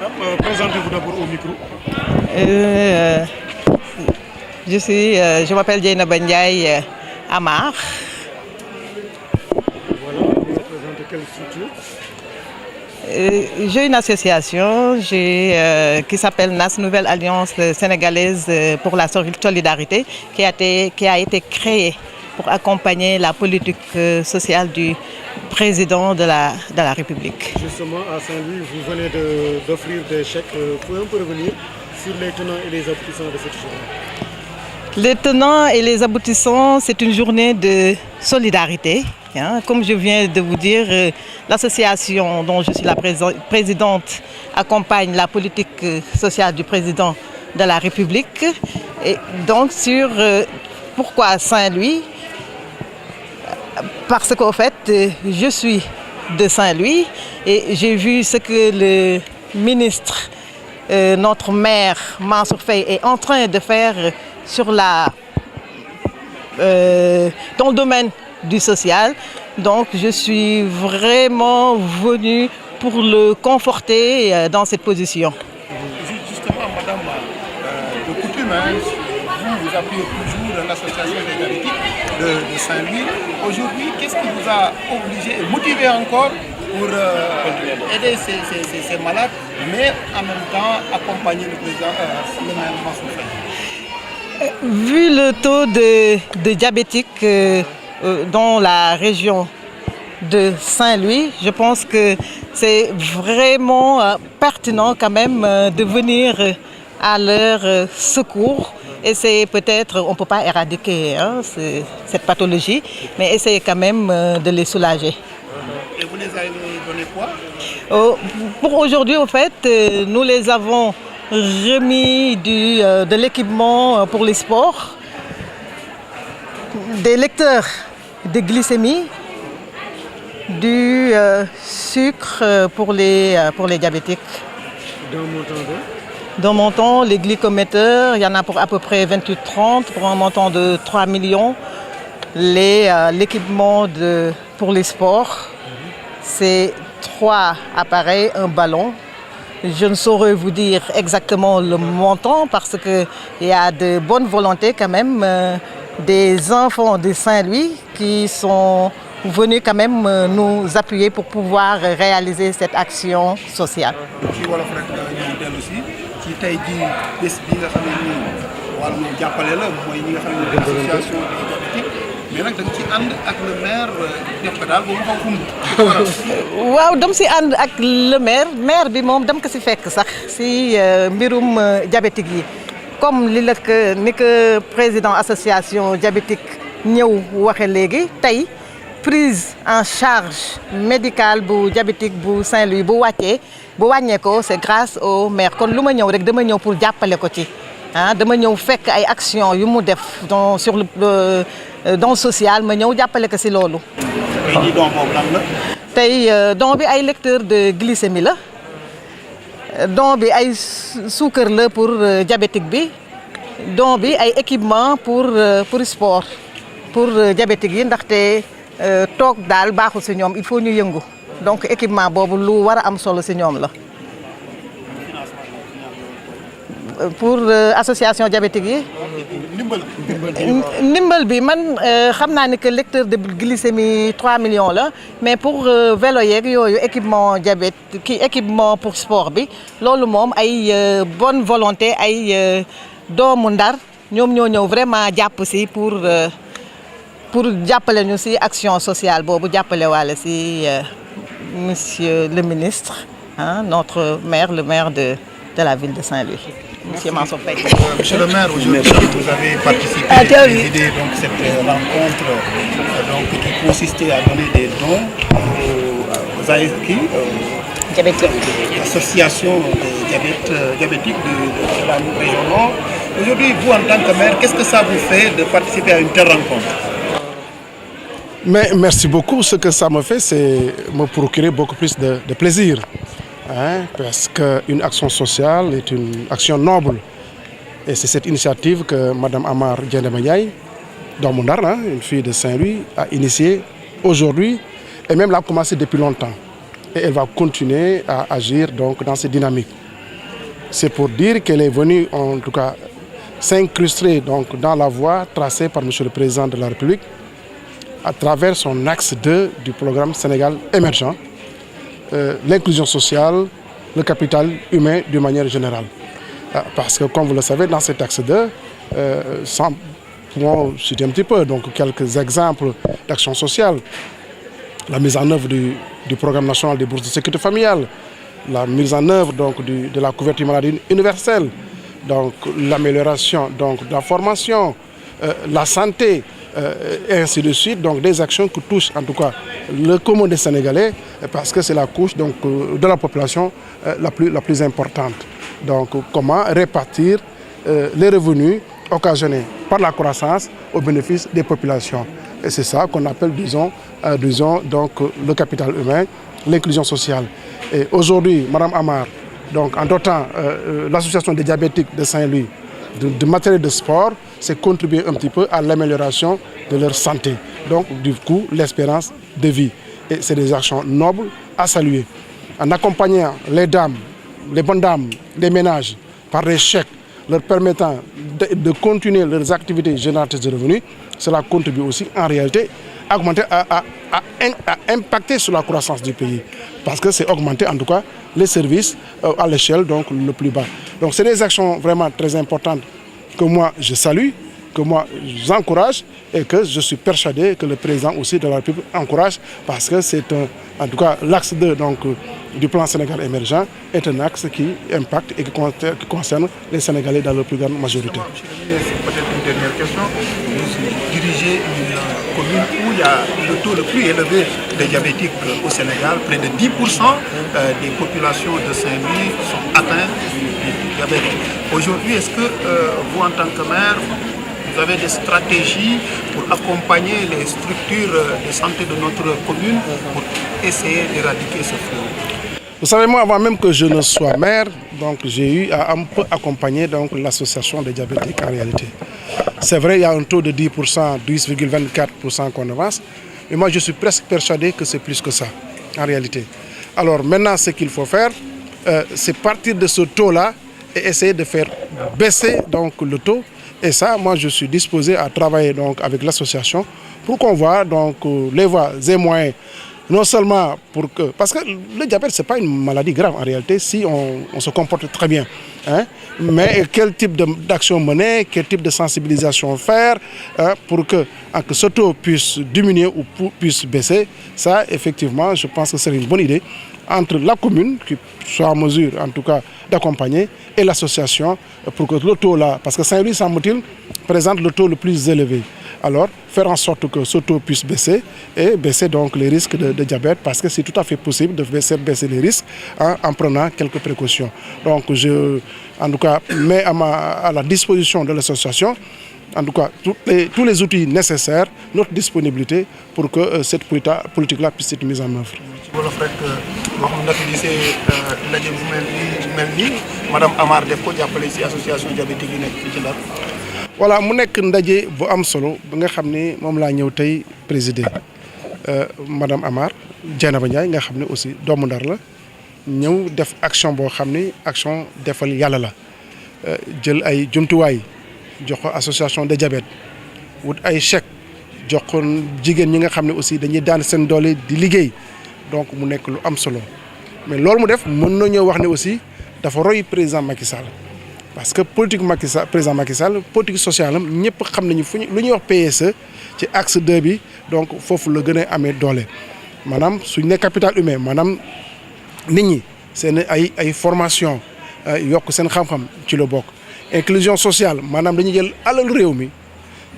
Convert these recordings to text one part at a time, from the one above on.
Présentez-vous d'abord au micro. Je m'appelle Dieynaba Ndiaye Amar. Voilà, vous représentez quelle structure? J'ai une association qui s'appelle NAS, Nouvelle Alliance Sénégalaise pour la Solidarité, qui a été créée pour accompagner la politique sociale du président de la République. Justement, à Saint-Louis, vous venez d'offrir des chèques. Pouvez un peu revenir sur les tenants et les aboutissants de cette journée? Les tenants et les aboutissants, c'est une journée de solidarité. Comme je viens de vous dire, l'association dont je suis la présidente accompagne la politique sociale du président de la République. Et donc pourquoi Saint-Louis? Parce qu'en fait, je suis de Saint-Louis et j'ai vu ce que le ministre, notre maire Mansour Faye, est en train de faire dans le domaine du social. Donc je suis vraiment venue pour le conforter dans cette position. Justement, madame, de coutume, vous appuyez toujours l'association des diabétiques de Saint-Louis. Aujourd'hui, qu'est-ce qui vous a obligé et motivé encore pour aider ces malades, mais en même temps accompagner le président le maire Mansour Faye? Vu le taux de diabétiques dans la région de Saint-Louis, je pense que c'est vraiment pertinent quand même de venir à leur secours. Et c'est peut-être, on ne peut pas éradiquer cette pathologie, mais essayer quand même de les soulager. Et vous les avez donné quoi? Pour aujourd'hui, en fait, nous les avons remis de l'équipement pour les sports, des lecteurs de glycémie, du sucre pour les diabétiques. D'un montant, les glycométeurs, il y en a pour à peu près 28-30 pour un montant de 3 millions. L'équipement pour les sports, c'est 3 appareils, un ballon. Je ne saurais vous dire exactement le montant parce qu'il y a de bonnes volontés quand même, des enfants de Saint-Louis qui sont venus quand même nous appuyer pour pouvoir réaliser cette action sociale. ci tey jii bés bi nga xam ne nii wàllu jàppale la mooy ñi nga xam ne association des diabétiques mais nag da nga ci ànd ak le maire def ko daal ba mu xaw xumb. waaw dam si ànd ak le maire bi moom dam ko si fekk sax si mbirum diabétique yi comme ni que président association diabétique ñëw waxe léegi tey prise en charge médicale bu diabétique bu Saint-Louis bu wàññee ko c'est grâce au maire. Kon lu ma ñëw rek dama ñëw pour jàppale ko ci dama ñëw fekk ay action yu mu def dans le social ma ñëw jàppale ko si loolu. tey jii don boobu lan la. tey don bi ay lecteur de glycémie la don bi ay suukar la pour diabétique bi don bi ay équipement pour sport pour diabétique yi ndaxte toog daal baaxul si ñoom il faut ñu yëngu donc équipement boobu lu war a am solo si ñoom la. pour association diabétique yi. ndimbal bi man xam naa ni que lecteur de glycémie 3 millions la mais pour vélo yeeg yooyu équipement équipement pour sport bi loolu moom ay bonne volonté ay doomu Ndar ñoom ñoo ñëw vraiment jàpp si pour jàppale ñu si action sociale boobu jàppale waale si monsieur le ministre notre maire, le maire de la ville de Saint-Louis. Monsieur Mansour Faye. Monsieur le maire, aujourd'hui vous avez participé à présider donc cette rencontre qui consistait à donner des dons aux associations diabétiques de la région Nord. Aujourd'hui, vous en tant que maire, qu'est-ce que ça vous fait de participer à une telle rencontre? Mais merci beaucoup. Ce que ça me fait, c'est me procurer beaucoup plus de plaisir. Parce qu'une action sociale est une action noble. Et c'est cette initiative que Mme Amar Dieynaba Ndiaye, dans mon art, une fille de Saint-Louis, a initiée aujourd'hui et même l'a commencé depuis longtemps. Et elle va continuer à agir donc dans cette dynamique. C'est pour dire qu'elle est venue en tout cas s'incruster donc dans la voie tracée par M. le Président de la République à travers son axe 2 du programme Sénégal émergent, l'inclusion sociale, le capital humain d'une manière générale. Parce que comme vous le savez, dans cet axe 2, pour citer un petit peu, donc quelques exemples d'action sociale, la mise en œuvre du programme national des bourses de sécurité familiale, la mise en œuvre donc, de la couverture maladie universelle, donc l'amélioration donc, de la formation, la santé, et ainsi de suite, donc des actions qui touchent en tout cas le commun des Sénégalais, parce que c'est la couche donc, de la population la plus importante. Donc comment répartir les revenus occasionnés par la croissance au bénéfice des populations. Et c'est ça qu'on appelle, disons donc, le capital humain, l'inclusion sociale. Et aujourd'hui, Mme Amar, donc, en dotant l'association des diabétiques de Saint-Louis de matériel de sport, c'est contribuer un petit peu à l'amélioration de leur santé. Donc, du coup, l'espérance de vie. Et c'est des actions nobles à saluer. En accompagnant les dames, les bonnes dames, les ménages, par des chèques, leur permettant de continuer leurs activités génératrices de revenus, cela contribue aussi en réalité à impacter sur la croissance du pays. Parce que c'est augmenter en tout cas les services à l'échelle donc le plus bas. Donc c'est des actions vraiment très importantes que moi je salue, que moi j'encourage et que je suis persuadé que le président aussi de la République encourage parce que c'est en tout cas l'axe 2 donc, du plan Sénégal émergent est un axe qui impacte et qui concerne les Sénégalais dans leur plus grande majorité. C'est peut-être une dernière question. Vous dirigez une commune où il y a le taux le plus élevé de diabétiques au Sénégal. Près de 10% des populations de Saint-Louis sont atteintes du diabète. Aujourd'hui, est-ce que vous, en tant que maire, vous avez des stratégies pour accompagner les structures de santé de notre commune pour essayer d'éradiquer ce fléau? Vous savez, moi, avant même que je ne sois maire, donc j'ai eu à un peu accompagner l'association des diabétiques en réalité. C'est vrai, il y a un taux de 10%, 10,24% qu'on avance, mais moi je suis presque persuadé que c'est plus que ça, en réalité. Alors maintenant, ce qu'il faut faire, c'est partir de ce taux-là et essayer de faire baisser donc, le taux. Et ça, moi je suis disposé à travailler donc, avec l'association pour qu'on voit donc, les voies et moyens. Non seulement pour que... Parce que le diabète, ce n'est pas une maladie grave en réalité si on se comporte très bien. Hein? Mais quel type d'action mener, quel type de sensibilisation faire pour que ce taux puisse diminuer ou puisse baisser, ça, effectivement, je pense que c'est une bonne idée entre la commune, qui soit en mesure en tout cas d'accompagner, et l'association pour que le taux là, parce que Saint-Louis, semble-t-il, présente le taux le plus élevé. Alors, faire en sorte que ce taux puisse baisser et baisser donc les risques de diabète parce que c'est tout à fait possible de baisser les risques en prenant quelques précautions. Donc, je, en tout cas, mets à la disposition de l'association, en tout cas, tous les outils nécessaires, notre disponibilité pour que cette politique-là puisse être mise en œuvre. Madame Amar def ko jàppale ci association diabétique yi nekk fii ci Ndar. Voilà mu nekk ndaje bu am solo ba nga xam ne moom laa ñëw tey présider Madame Amar Dieynaba Ndiaye nga xam ne aussi doomu Ndar la ñëw def action boo xam ne action defal yàlla la jël ay jumtuwaay jox ko association de diabète wut ay chèque jox ko jigéen ñi nga xam ne aussi dañuy daan seen doole di liggéey donc mu nekk lu am solo mais loolu mu def mën na ñëw wax ne aussi dafa roy président Macky Sall parce que politique président Macky Sall politique sociale am ñëpp xam nañu lu ñuy wax PSE ci axe 2 bi donc foofu la gën a amee doole maanaam suñ ne capital humain maanaam nit ñi seen ay formation yokk seen xam-xam ci la bokk inclusion sociale maanaam dañuy jël alal réew mi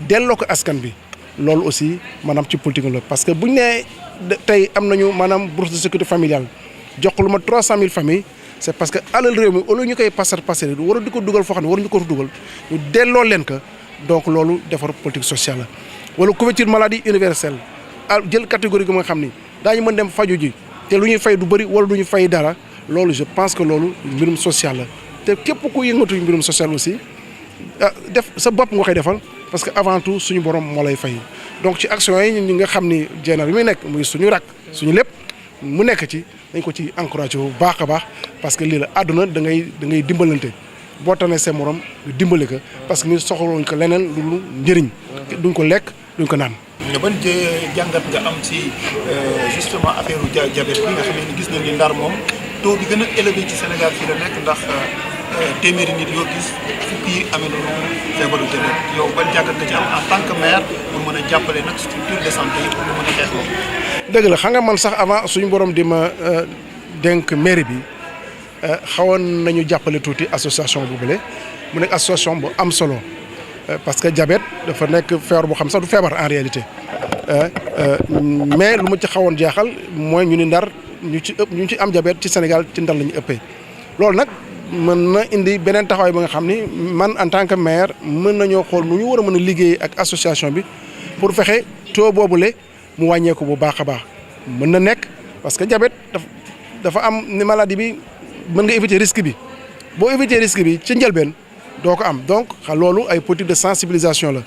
delloo ko askan bi loolu aussi maanaam ci politique la parce que buñ nee tey am nañu maanaam bourse de sécurité familiale jox lu ma 300 000 familles. C'est parce que alal réew mi au lieu ñu koy passer war di ko dugal foo xam ne waruñu ko dugal ñu delloo leen ko donc loolu defar politique sociale la wala couverture maladie universelle jël catégorie bi nga xam ni daañu mën dem faju ji te lu ñuy fay du bëri wala du ñu fay dara loolu je pense que loolu mbirum social la te képp ku yëngatu mbirum social aussi def sa bopp nga koy defal parce que avant tout suñu borom moo lay fay donc ci action yi ñi nga xam ni Dieynaba bi muy nekk muy suñu rak suñu lépp mu nekk ci dañ ko ci encouragé bu baax a baax parce que lii la àdduna da ngay dimbalante boo tanee seen morom nga dimbali ko parce que ñu soxlawuñ ko leneen lu njëriñ duñ ko lekk duñ ko naan. ban jàngat nga am ci justement affaire diabète bi nga xam ne gis nañ ni Ndar moom taux bi gën a élevé ci Sénégal fii la nekk ndax téeméeri nit yoo gis fukki yi amee nañu feebaru diabète yow ban jàngat nga ci am en tant que maire pour mën a jàppale nag structure de santé yi pour ñu mën a xeex loolu. dëgg la xam nga man sax avant suñu borom di ma dénk mairie bi xawoon nañu jàppale tuuti association boobule mu nekk association bu am solo parce que diabète dafa nekk feebar boo xam sax du feebar en réalité mais lu ma ci xawoon jaaxal mooy ñu ni Ndar ñu ci am diabète ci Sénégal ci Ndar la ñu ëppee loolu nag mën na indi beneen taxawaay ba nga xam ni man en tant que maire mën nañoo xool nu ñu war a mën a liggéey ak association bi pour fexe taux boobule mu wàññeeku bu baax a baax mën na nekk parce que diabète dafa am ni maladie bi mën nga éviter risque bi boo éviter risque bi ci njëlbeen doo ko am donc loolu ay politique de sensibilisation la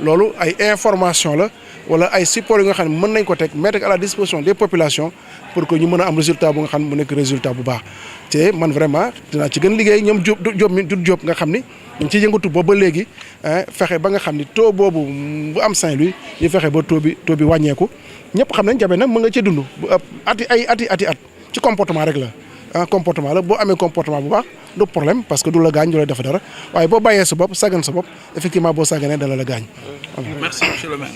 loolu ay information la wala ay support yi nga xam ne mën nañ ko teg mettre à la disposition des populations pour que ñu mën a am résultat bu nga xam ne mu nekk résultat bu baax te man vraiment dinaa ci gën liggéey ñoom Diop nga xam ni ñu ngi ciy yëngatu boobu ba léegi fexe ba nga xam ni taux boobu bu am Saint-Louis ñu fexe ba taux bi wàññeeku ñëpp xam nañ diabète nag mën nga ci dund bu ëpp at ci comportement rek la comportement la boo amee comportement bu baax du problème parce que du la gaañ du la def dara waaye boo bàyyee sa bopp sàggan sa bopp effectivement boo sàgganee dala la gaañ. Merci monsieur le maire.